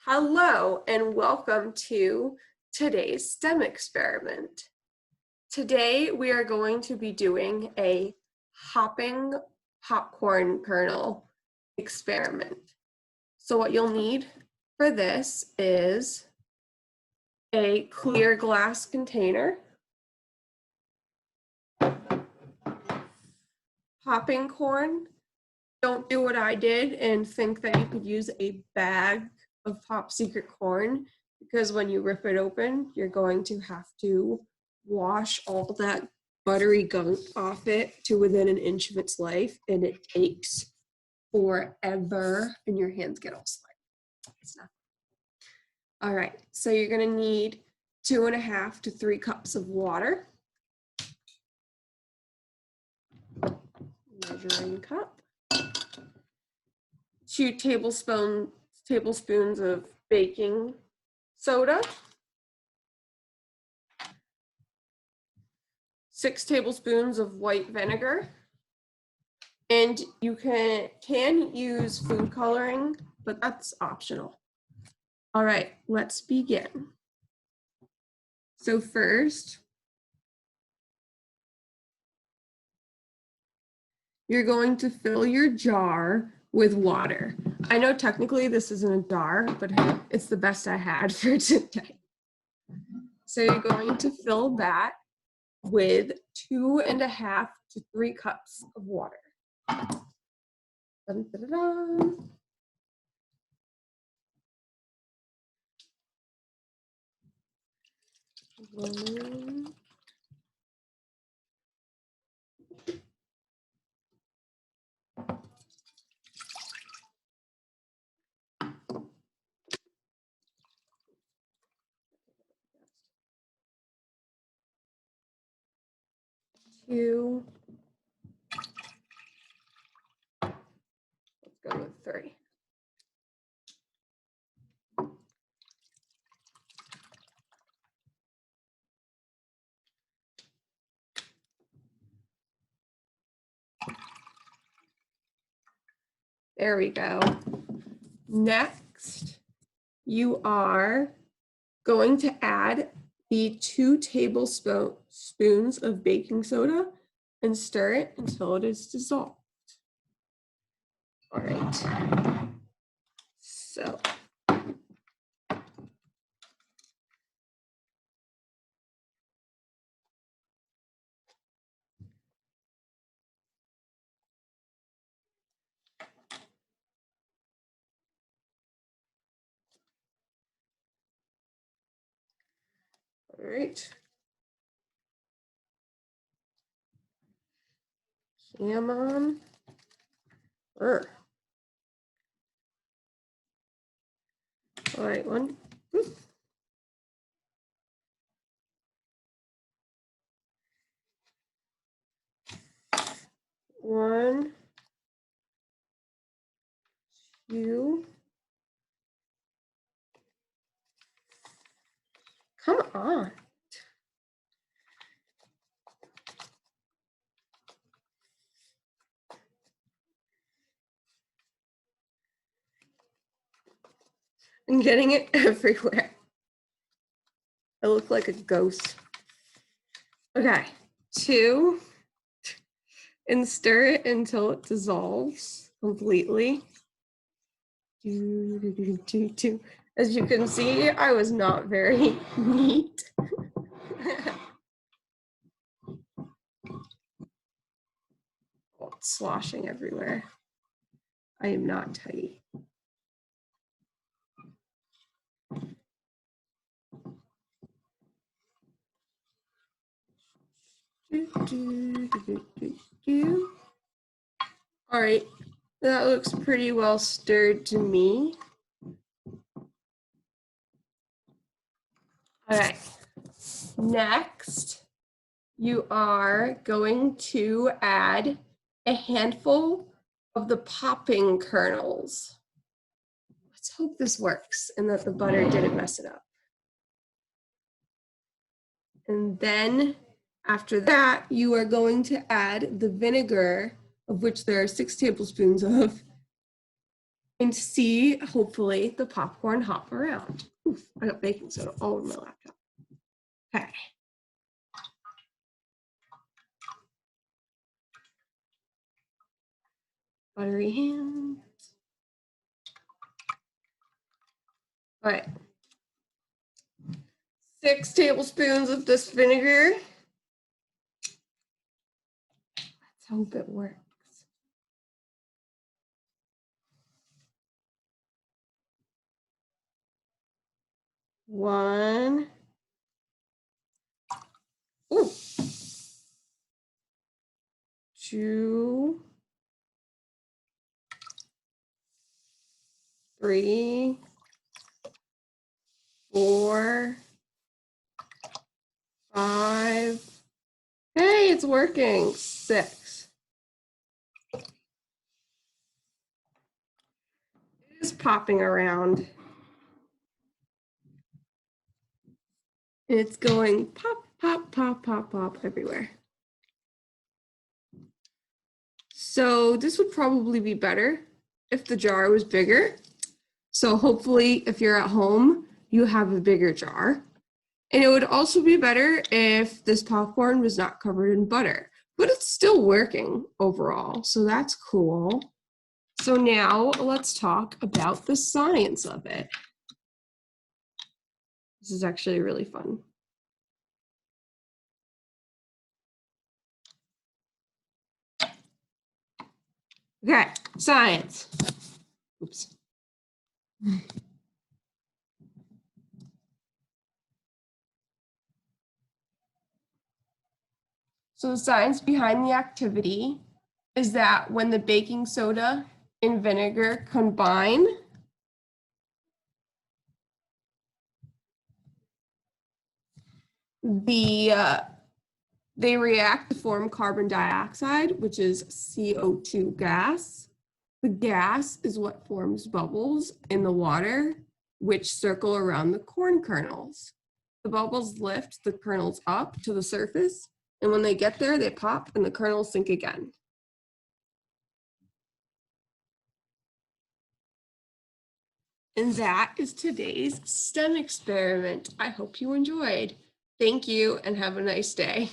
Hello and welcome to today's STEM experiment. Today we are going to be doing a hopping popcorn kernel experiment. So what you'll need for this is a clear glass container, popping corn. Don't do what I did and think that you could use a bag of Pop Secret corn, because when you rip it open, you're going to have to wash all that buttery gunk off it to within an inch of its life, and it takes forever and your hands get all slimy. It's not. All right, so you're gonna need 2.5 to 3 cups of water. Measuring cup. 2 tablespoons of baking soda, 6 tablespoons of white vinegar, and you can use food coloring, but that's optional. All right, let's begin. So first, you're going to fill your jar with water. I know technically this isn't a jar, but it's the best I had for today. So you're going to fill that with 2.5 to 3 cups of water. Dun, dun, dun, dun. One. Two. Let's go with 3. There we go. Next, you are going to add the 2 tablespoons of baking soda and stir it until it is dissolved. All right. So all right. Come on. All right, one. One, 2. Come on. I'm getting it everywhere. I look like a ghost. Okay, 2, and stir it until it dissolves completely. 2, 2, 2, 2. As you can see, I was not very neat. Oh, it's sloshing everywhere. I am not tidy. All right, that looks pretty well stirred to me. All right, next, you are going to add a handful of the popping kernels. Let's hope this works and that the butter didn't mess it up. And then after that, you are going to add the vinegar, of which there are 6 tablespoons of. and see, hopefully, the popcorn hop around. Oof, I got baking soda all over my laptop. Okay. Buttery hands. All right. 6 tablespoons of this vinegar. Let's hope it works. One. Ooh. 2. 3. 4. 5. Hey, it's working. 6. It is popping around. It's going pop, pop, pop, pop, pop everywhere. So this would probably be better if the jar was bigger. So hopefully if you're at home, you have a bigger jar. And it would also be better if this popcorn was not covered in butter, but it's still working overall. So that's cool. So now let's talk about the science of it. This is actually really fun. Okay, science. Oops. So the science behind the activity is that when the baking soda and vinegar combine, they react to form carbon dioxide, which is CO2 gas. The gas is what forms bubbles in the water, which circle around the corn kernels. The bubbles lift the kernels up to the surface, and when they get there, they pop and the kernels sink again. And that is today's STEM experiment. I hope you enjoyed. Thank you and have a nice day.